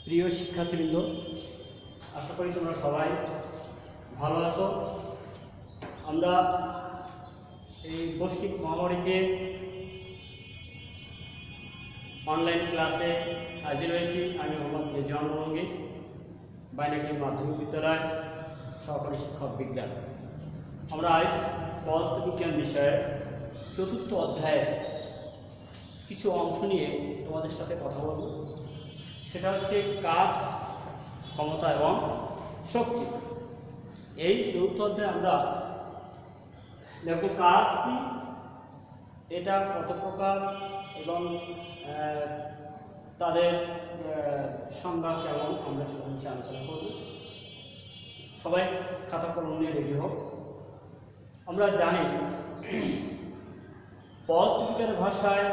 প্রিয় শিক্ষার্থীবৃন্দ, আশা করি তোমরা সবাই ভালো আছো। আমরা এই বৈশ্বিক মহামারীতে অনলাইন ক্লাসে হাজির হয়েছি। আমি মোহাম্মদ রেজওয়ান রঙ্গী, বাইনাকি মাধ্যমিক বিদ্যালয় সহকারী শিক্ষক বিজ্ঞান। আমরা আজ পদার্থবিজ্ঞান বিষয়ের চতুর্থ অধ্যায়ের কিছু অংশ নিয়ে তোমাদের সাথে কথা বলব। সেটা হচ্ছে কাজ, ক্ষমতা এবং শক্তি। এই চতুর্থ অধ্যায়ে আমরা দেখো কাজ কি, এটা কত প্রকার এবং তাদের সংজ্ঞা কেমন আমরা সে বিষয়ে আলোচনা করব। সবাই খাতা কলম নিয়ে রেডি হোক। আমরা জানি পদার্থবিজ্ঞানের ভাষায়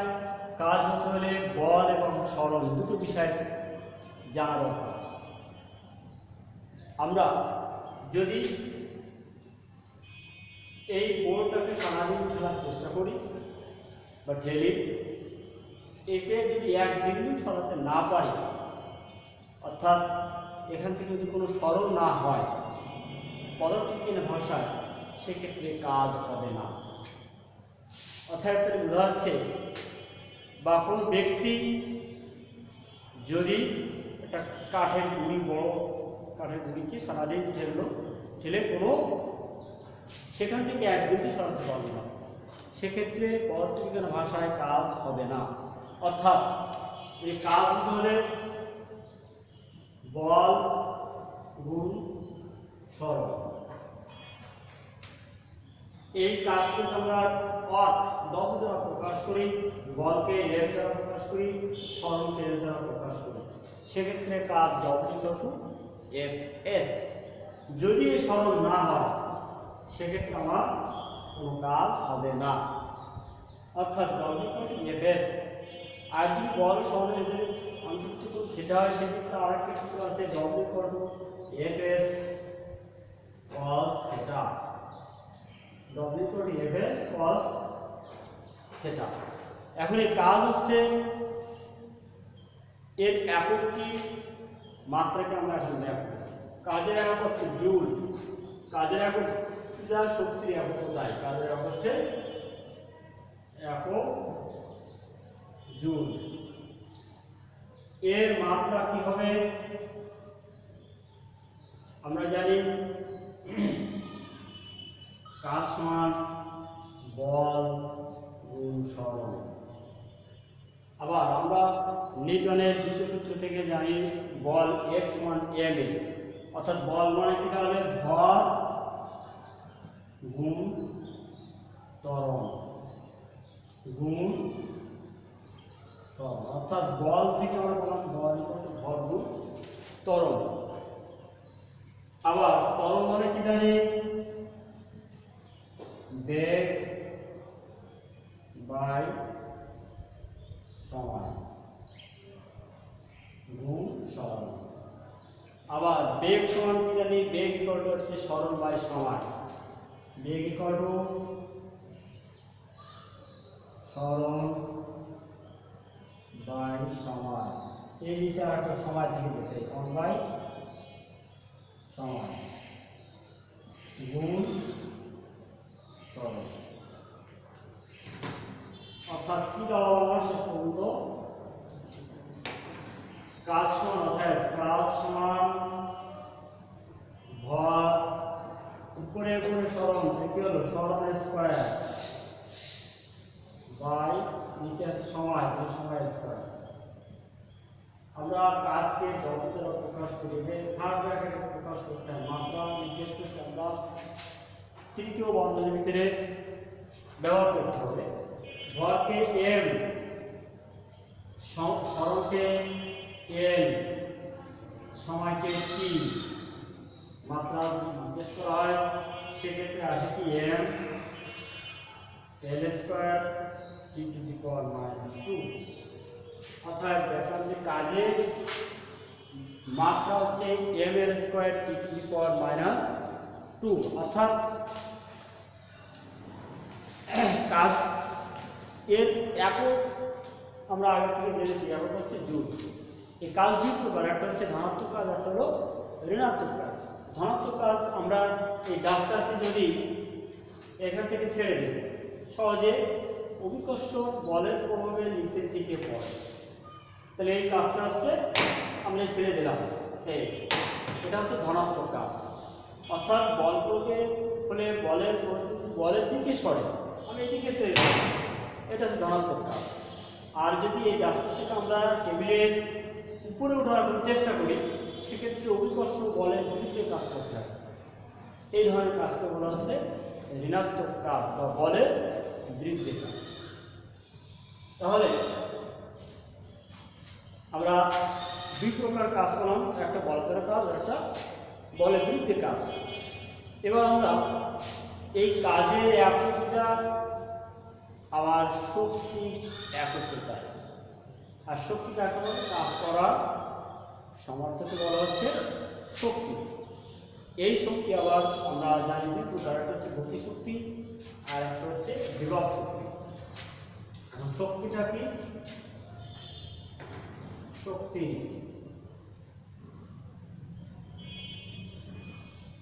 কাজ হতে হলে বল এবং সরণ দুটো বিষয় জানা দরকার। আমরা যদি এই বোর্ডটাকে সারাদিন খেলার চেষ্টা করি বা ঠেলি, একে যদি এক বিন্দু সরাতে না পারি, অর্থাৎ এখান থেকে যদি কোনো সরণ না হয় পদার্থবিজ্ঞানের ভাষায়, সেক্ষেত্রে কাজ হবে না। অর্থাৎ বোঝা যাচ্ছে, বা কোনো ব্যক্তি যদি একটা কাঠের গুঁড়ি, বড় কাঠের গুঁড়িকে সারাদিন ঠেলে কোনো সেখান থেকে এক বিন্দু সরাতে পারবে না, সেক্ষেত্রে পদার্থবিজ্ঞান ভাষায় কাজ হবে না। অর্থাৎ এই কাজ হলে বল গুণ সরণ। এই কাজকে আমরা ডব্লিউ দ্বারা প্রকাশ করি, বলকে এফ দ্বারা প্রকাশ করি, সরণকে এল দ্বারা প্রকাশ করি। সেক্ষেত্রে কাজ W/F/S। যদি এই সরণ না হয় সেক্ষেত্রে আমার কোনো কাজ হবে না। অর্থাৎ W/F/S। আর যদি বল সরণের যদি অন্তর্ভুক্ত কোণ থিটা হয়, সেক্ষেত্রে আরেকটা সূত্র আছে W/F/S cos theta। W/F/S cos theta। এখন এই কাজ হচ্ছে, এর একক কি, মাত্রাকে আমরা এখন দেখব। কাজের একক হচ্ছে জুল। কাজের একক যা শক্তির একক তাই কাজের একক হচ্ছে একক জুল। এর মাত্রা কি হবে আমরা জানি, কাজ সমান বল গুণ সরণ। আবার আমরা নিউটনের দ্বিতীয় সূত্র থেকে জানি বল F সমান ma। অর্থাৎ বল মানে কি তাহলে ভর গুণ ত্বরণ গুণ সরণ। অর্থাৎ বল থেকে আমরা বললাম বল ভর গুণ ত্বরণ। আবার ত্বরণ মানে কি জানি, বেগ বাই সময় গুণ সরণ। আবার বেগ সমান কি জানি, বেগ ইকুয়াল টু হচ্ছে সরণ বাই সময়। বেগ ইকুয়াল টু সরণ বাই সময়। এই নিচে একটা সময় থেকে গেছে 1 বাই সময় গুণ সরণ। অর্থাৎ কি দাঁড়ালো শেষ পর্যন্ত, কাজ সমান, অর্থাৎ কাজ সমান ভর উপরে উপরে সরণ, কি হলো সরণের স্কয়ার বাই নিচে আছে সময়, সময় স্কয়ার। আমরা কাজকে ডব্লিউ দ্বারা প্রকাশ করি, থার্ড ব্র্যাকেটে প্রকাশ করতে হয়। মাত্রা নির্দেশ করতে আমরা তৃতীয় বন্ধনীর ভিতরে ব্যবহার করতে হবে। ভরকে এম, সরণকে এল, সময়কে টি, মাত্রা নির্দেশ করা হয়, সেক্ষেত্রে আসে কি M L square T to the power -2। অর্থাৎ দেখলাম যে কাজের মাত্রা হচ্ছে M L square T to the power -2। অর্থাৎ কাজ এর একক আমরা আগে থেকে জেনেছি, একক হচ্ছে জুল। এই কাজ দুই প্রকার, একটা হচ্ছে ধনাত্মক কাজ, একটা হলো ঋণাত্মক কাজ। ধনাত্মক কাজ আমরা এই ডাস্টারকে যদি এখান থেকে ছেড়ে দিই, সহজে অভিকর্ষ বলের প্রভাবে নিচের দিকে পড়ে। তাহলে এই কাজটা হচ্ছে আমরা ছেড়ে দিলাম, এটা হচ্ছে ধনাত্মক কাজ। অর্থাৎ বল প্রয়োগের ফলে বলের দিকে সরে, আমি এদিকে ছেড়ে দিলাম, এটা হচ্ছে ধনাত্মক কাজ। আর যদি এই ডাস্টারটাকে আমরা টেবিলের উপরে ওঠার চেষ্টা করি, সেক্ষেত্রে অভিকর্ষ বলের বিরুদ্ধে কাজ করতে হয়। এই ধরনের কাজকে বলা হচ্ছে ঋণাত্মক কাজ বা বলের বিরুদ্ধে কাজ। তাহলে আমরা দুই প্রকার কাজ করলাম, একটা বলকের কাজ, একটা বলের বিরুদ্ধে কাজ। এবার আমরা এই কাজের এককটা আবার শক্তি এককতা, আর শক্তিটা একেবারে কাজ করার সামর্থ্যকে বলা হচ্ছে শক্তি। এই শক্তি আবার আমরা জানি দুই প্রকার, একটা হচ্ছে গতিশক্তি আর একটা হচ্ছে বিভব শক্তি। এখন শক্তিটা কি? শক্তি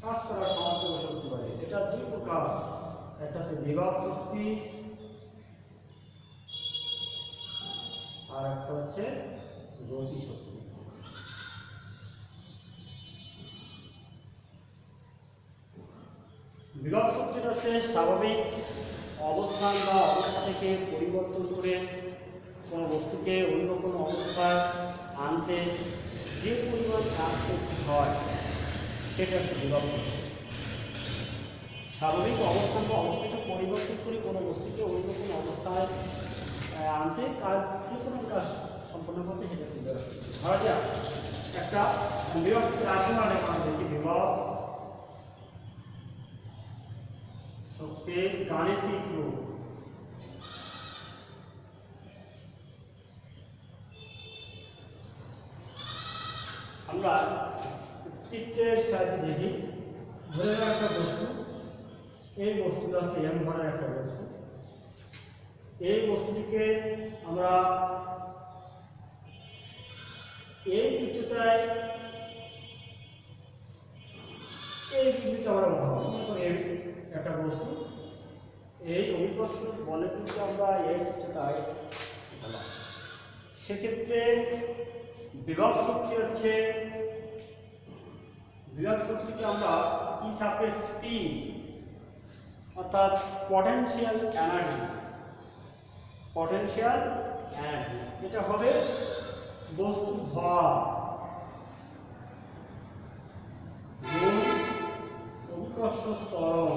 কাজ করার সামর্থ্য শক্তি বলে, এটা দুই প্রকার, একটা হচ্ছে বিভব শক্তি আর একটা হচ্ছে গতিশক্তি। বিভব শক্তিটা হচ্ছে স্বাভাবিক অবস্থান বা অবস্থা থেকে পরিবর্তন করে কোনো বস্তুকে অন্য কোনো অবস্থায় আনতে যে পরিমাণ কাজ করতে হয় সেটা হচ্ছে বিভব শক্তি। স্বাভাবিক অবস্থান বা অবস্থাকে পরিবর্তন করে কোনো বস্তুকে অন্য কোনো অবস্থায় আনতে কাজ, যে কোনো কাজ সম্পন্ন করতে সেটা হচ্ছে বিভব শক্তি। ধরা যাক একটা বিভব রাশিমানের আমাদেরকে বিভব শক্তির গাণিতিক রূপ। আমরা চিত্রের সাহায্যে দেখি, ধরে নেওয়া একটা বস্তু, এই বস্তুটা হচ্ছে এম ভরের একটা বস্তু। এই বস্তুটিকে আমরা এই চিত্রটায় আমরা মনে করি একটা বস্তু, এই অভিকর্ষ বলের কিন্তু আমরা এই চিত্রটায় বলা, সেক্ষেত্রে বিভব শক্তি হচ্ছে, বিভব শক্তিকে আমরা ই সাপেক্স টি অর্থাৎ পটেনশিয়াল এনার্জি, পটেনশিয়াল এনার্জি এটা হবে বস্তুর ভর গুণ অভিকর্ষ ত্বরণ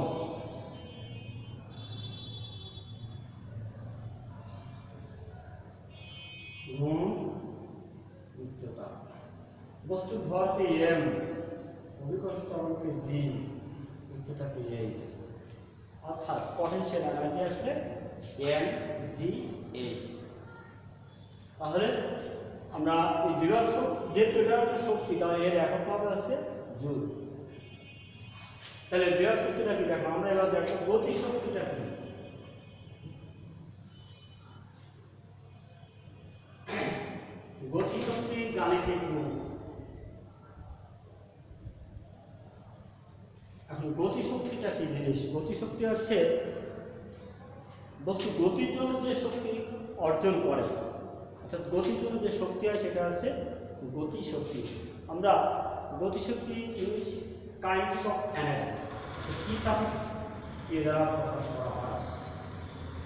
গুণ উচ্চতা। বস্তুর ভরকে এম, অভিকর্ষ ত্বরণকে জি, উচ্চতাকে এইচ। অর্থাৎ পটেনশিয়াল এনার্জি আসলে এম জি এইচ। তাহলে আমরা এই বিভব শক্তি, যেহেতু এটা একটা শক্তি, তাহলে এর একক হবে আছে জুল। তাহলে বিভব শক্তিটা কি দেখো, আমরা এবার দেখো গতি শক্তিটা কি। গতি শক্তি গাণিতিক রূপ। এখন গতি শক্তিটা কি জিনিস? গতি শক্তি হচ্ছে বস্তু গতির জন্য যে শক্তি অর্জন করে, অর্থাৎ গতির জন্য যে শক্তি হয় সেটা হচ্ছে গতি শক্তি। আমরা গতি শক্তি use kinds of energy, E suffix কে দ্বারা প্রকাশ করা হয়।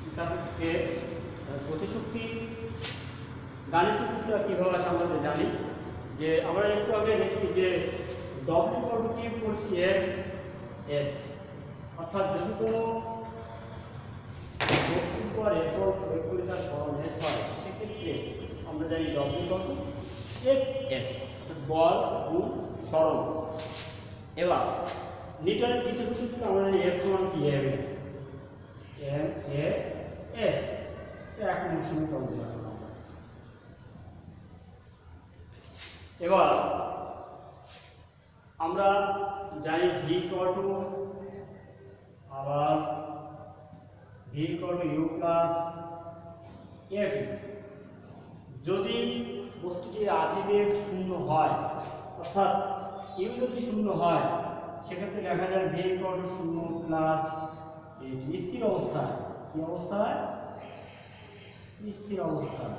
ই সাফিক্স কে গতি শক্তি গাণিতিক রূপটা কিভাবে আসে আমরা জানি, যে আমরা একটু আগে দেখছি যে ডব্লিউ বর্গ কি করছি এম এস, অর্থাৎ যদি কোনো বস্তুর পর একক প্রয়োগ করে তার সরণ এস হয়, সেক্ষেত্রে আমরা জানি ডব্লিউ বর্গ এফ এস, বল গুণ সরণ। এবার নিউটনের দ্বিতীয় সূত্র থেকে আমরা জানি এফ সমান কি এম এম এ এস, এক নম্বর সমীকরণ দিলাম। এবার আমরা জানি ভি ইকুয়াল টু, আবার V equal to U plus F. যদি বস্তুটির আদি বেগ শূন্য হয়, অর্থাৎ ইউ যদি শূন্য হয় সেক্ষেত্রে লেখা যায় ভি ইকুয়াল টু শূন্য প্লাস এটি স্থির অবস্থায়। কি অবস্থায়? স্থির অবস্থায়।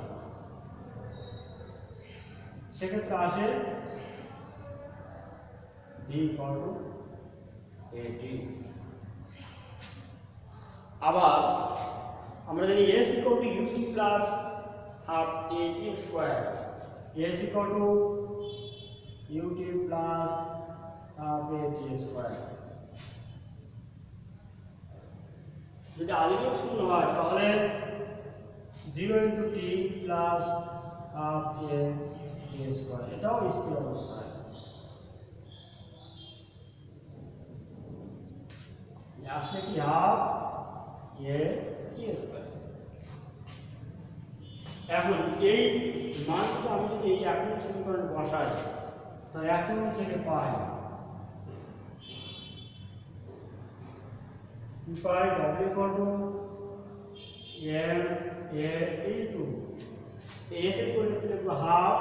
সেক্ষেত্রে আসে ভি ইকুয়াল টু এটি। আবার আমরা জানি S equal to u t plus half at square. S equal to u t plus half at square. যদি আদি বেগ শূন্য হয় তাহলে 0 into t plus half a square, এটাও স্থির অবস্থায়। আসলে কি হাফ এ স্কোয়ার। এখন এই মানটা আমি যদি এই 1 নং সমীকরণে বসাই তো 1 নং থেকে পাই কি পাই? w equal two m a into s এর পরিবর্তে লিখব হাফ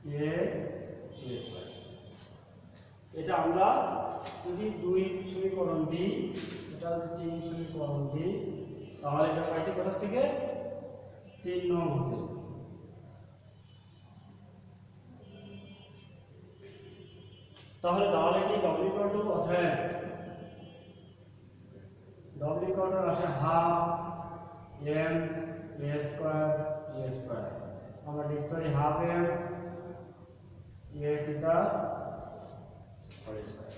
a স্কয়ার। এটা আমরা যদি 2 সমীকরণ দিই, এটা যদি 3 সমীকরণ দিই তাহলে এটা পাইছে কোথা থেকে? 3 নং হতে। তাহলে কি w ইকুয়াল টু অতএব w ইকুয়াল টু আসে হাফ m a স্কয়ার আমরা লিখতে পারি half m a theta whole square.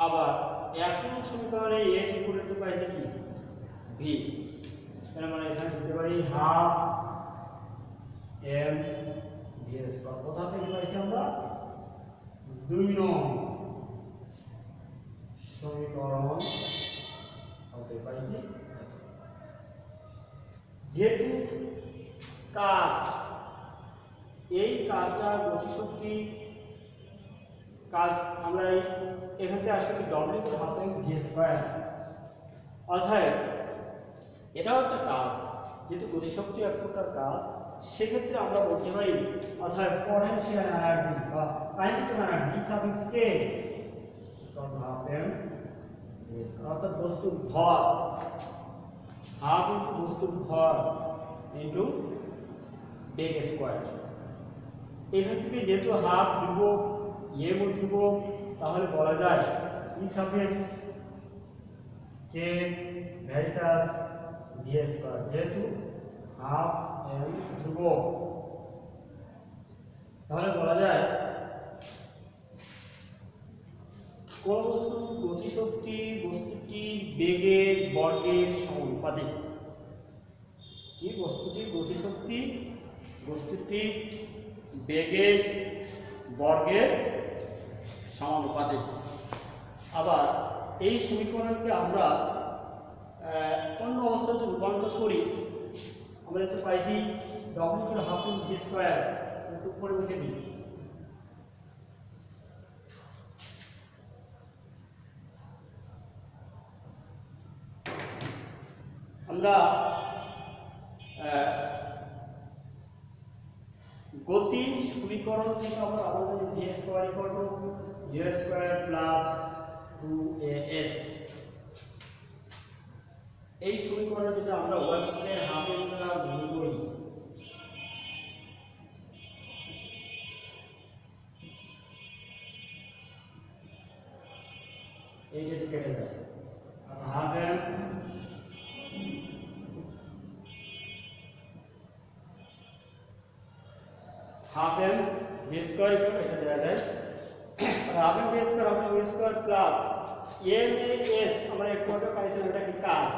আবার 1 নং সমীকরণে a এর পরিবর্তে পাইছে কি? v। তাহলে আমরা এখানে লিখতে পারি হাফ m v স্কয়ার। কোথা থেকে পাইছি আমরা? 2 নং সমীকরণ হতে পাইছি। যেহেতু কাজ, এই কাজটা গতিশক্তি কাজ, আমরা এখান থেকে আসলে ডব্লিউ কে হাফ এম ভি স্কয়ার, অর্থাৎ এটাও একটা কাজ। যেহেতু গতিশক্তি এক প্রকার কাজ, সেক্ষেত্রে আমরা বলতে পারি অর্থাৎ পটেনশিয়াল এনার্জি বা কাইনেটিক এনার্জি ই সাফিক্স কে হাফ এম ভি স্কয়ার, অর্থাৎ বস্তুর ভর, হাফ ইনটু বস্তুর ভর ইনটু বেগ স্কয়ার। এখান থেকে যেহেতু হাফ দিব এ মোট দিব, তাহলে বলা যায় ই সাফিক্স কে ভার্সাস ভি স্কয়ার, যেহেতু হাফ এম দিব তাহলে বলা যায় কোন বস্তু গতিশক্তি বস্তুটি বেগের বর্গের সমানুপাতিক। কি? বস্তুটির গতিশক্তি বস্তুটি বেগের বর্গের সমানুপাতিক। আবার এই সমীকরণকে আমরা অন্য অবস্থাতে রূপান্তর করি, আমরা তো পাইছি w কে হাফ এম ভি স্কয়ার, একটু উপরে বসে দিই। আমরা গতির সমীকরণ থেকে আমরা আমাদের V square equal to V square plus 2as, এই সমীকরণে যদি আমরা y কে হাফ এম দ্বারা গুণ করি এই যে কেটে যায় half m half m b square equal এটা দেয়া যায় আর half m b square half m b square plus m a s আমরা একটু আগে পাইছিলাম এটা কি কাজ,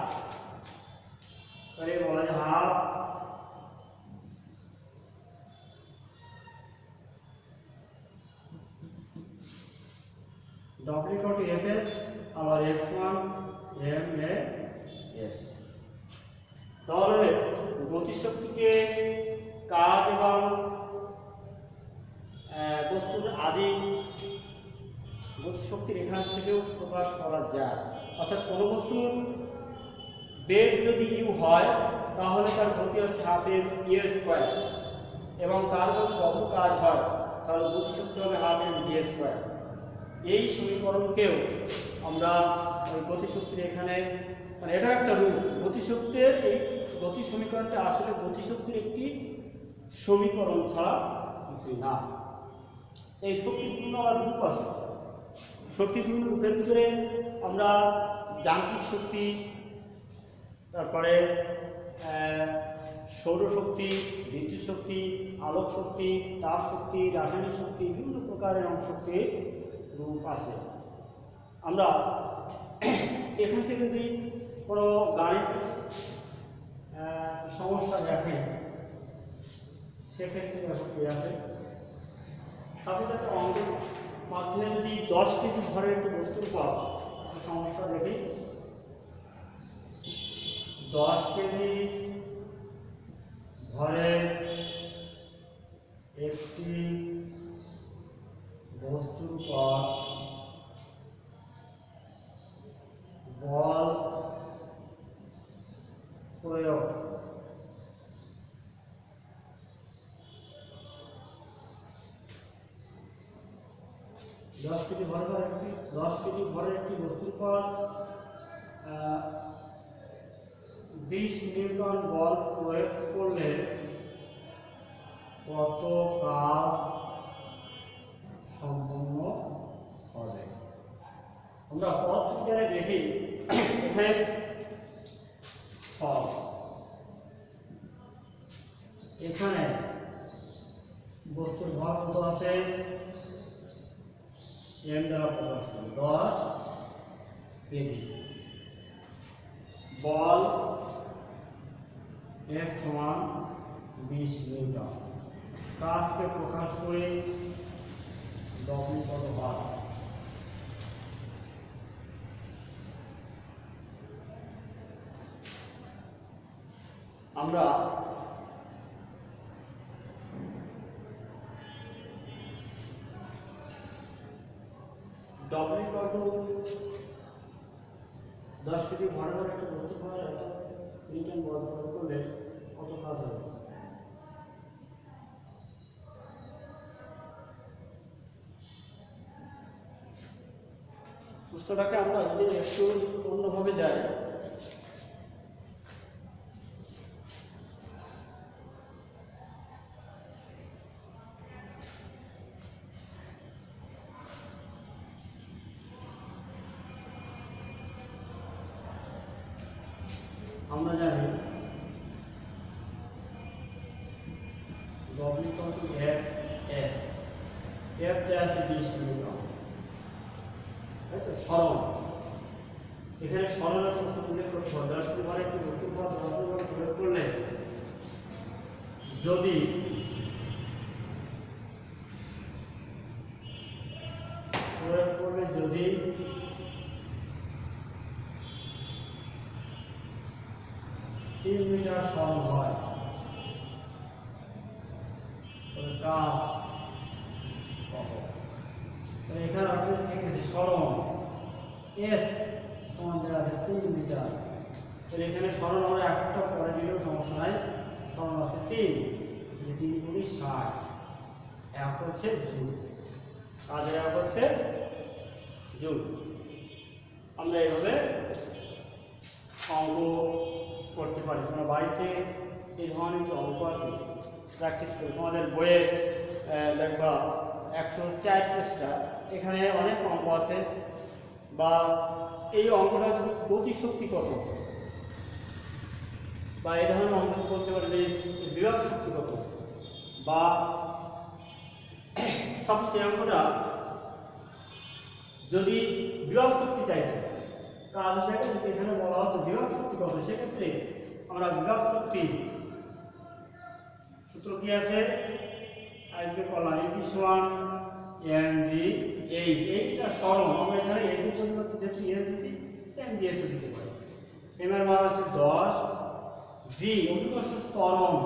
তাহলে বলা যায় half w equal two F S আবার f1 m a s। তাহলে গতিশক্তিকে কাজ এবং বস্তুর আদি গতিশক্তির এখান থেকেও প্রকাশ করা যায়, অর্থাৎ কোনো বস্তুর বেগ যদি ইউ হয় তাহলে তার গতি হচ্ছে হাফ এম ইউ স্কোয়ার, এবং তার যদি ডব্লু কাজ হয় তাহলে গতিশক্তি হবে হাফ এম ভি স্কোয়ার। এই সমীকরণকেও আমরা ওই গতিশক্তির এখানে, মানে এটা একটা রূপ, গতিশক্তির এই গতি সমীকরণটা আসলে গতিশক্তির একটি সমীকরণ ছাড়া কিছুই না। এই শক্তির বিভিন্ন আবার রূপ আছে। শক্তির বিভিন্ন রূপের ভিতরে আমরা যান্ত্রিক শক্তি, তারপরে সৌরশক্তি, বিদ্যুৎ শক্তি, আলোক শক্তি, তাপ শক্তি, রাসায়নিক শক্তি, বিভিন্ন প্রকারের শক্তির রূপ আছে। আমরা এখান থেকে যদি কোনো গাণিতিক সমস্যা দেখে সেক্ষেত্রে ব্যাপারটি আছে। তারপরে একটা অঙ্কের মাধ্যমে যদি 10 কেজি ভরের একটি বস্তুর পর সমস্যা দেখি, 10 কেজি ভরের একটি বস্তুর পর বল প্রয়োগ দশ কেজি ভরের একটি বস্তুর পর 20 নিউটন বল প্রয়োগ করলে কত কাজ সম্পন্ন হবে। আমরা পদার্থবিজ্ঞানে দেখি এখানে এখানে বস্তুর ভর কত আছে, m দ্বারা প্রকাশ করি 10 কেজি। বল F সমান 20 নিউটন। কাজকে প্রকাশ করে W কত হয়। আমরা W কত 10 কেজি ভরের একটা বস্তু পাওয়া যায়, নিউটন বল প্রয়োগ করলে কত কাজ হবে। সূত্রটাকে আমরা যদি একটু অন্যভাবে যাই, আমরা জানি W F S, F আছে 20 নিউটন, তাই তো। সরণ, এখানে সরণের সূত্র উল্লেখ করতে হবে। 10 কেজি ভরের একটি বস্তুর পর 10 নিউটন প্রয়োগ করলে যদি যদি 3 মিটার সরণ হয় তবে কাজ কত। এখানে আপনি দেখেছি সরণ S সমান দেওয়া আছে 3 মিটার। এখানে সরণ আমরা একটা পরে দিলেও সমস্যা নাই, সরণ আছে 3, 3 গুণি 60, এক হচ্ছে জুল, কাজের এক হচ্ছে জুল। আমরা এইভাবে অঙ্ক করতে পারি। তোমরা বাড়িতে এই ধরনের যে অঙ্ক আছে প্র্যাকটিস করে, তোমাদের বইয়ে দেখবা 104 পৃষ্ঠা, এখানে অনেক অঙ্ক আছে। বা এই অঙ্কটা যদি গতিশক্তি কত, বা এই ধরনের অঙ্ক বলতে পারে যে বিভব শক্তি কত, বা সবচেয়ে অঙ্কটা যদি বিভব শক্তি চাইতে কাজ হিসাবে যদি এখানে বলা হতো বিভব শক্তি কত, সেক্ষেত্রে আমরা বিভব শক্তি সূত্র কি আছে, আজকে করলাম এটি সমান mgh। এইটা সরণ, আমরা এখানে h এর পরিবর্তে যেহেতু s দিছি mgh দিতে পারি। m এর মান আছে 10, g অভিকর্ষ ত্বরণ,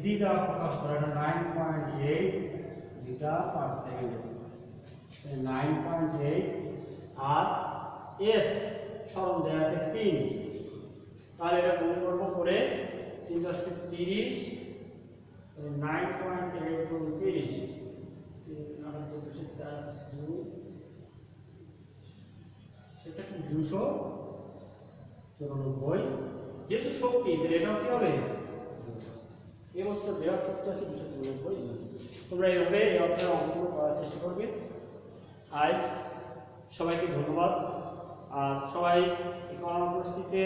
g দ্বারা প্রকাশ করা, এটা 9.8 মিটার পার সেকেন্ড, 9.8 আর এস সরণ দেওয়া আছে 3, তাহলে এটা গুণ করবো করে 3 × 30, 9.8 গুণ 30, সেটা কি 294। যেহেতু শক্তি এটাও কি হবে, এই বস্তু দেওয়ার শক্তি আছে 294। তোমরা এইভাবে এই অধ্যায়ের অঙ্কগুলো করার চেষ্টা করবে। আজ সবাইকে ধন্যবাদ। আর সবাই এই করোনা পরিস্থিতিতে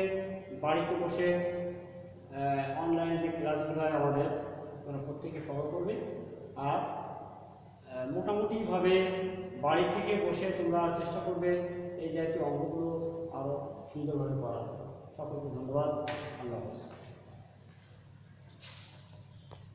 বাড়িতে বসে অনলাইনে যে ক্লাসগুলো হয় আমাদের তোমরা প্রত্যেকে ফলো করবে। আর মোটামুটিভাবে বাড়ি থেকে বসে তোমরা চেষ্টা করবে এই জাতীয় অঙ্কগুলো আরও সুন্দরভাবে করা। সকলকে ধন্যবাদ। আল্লাহ হাফেজ।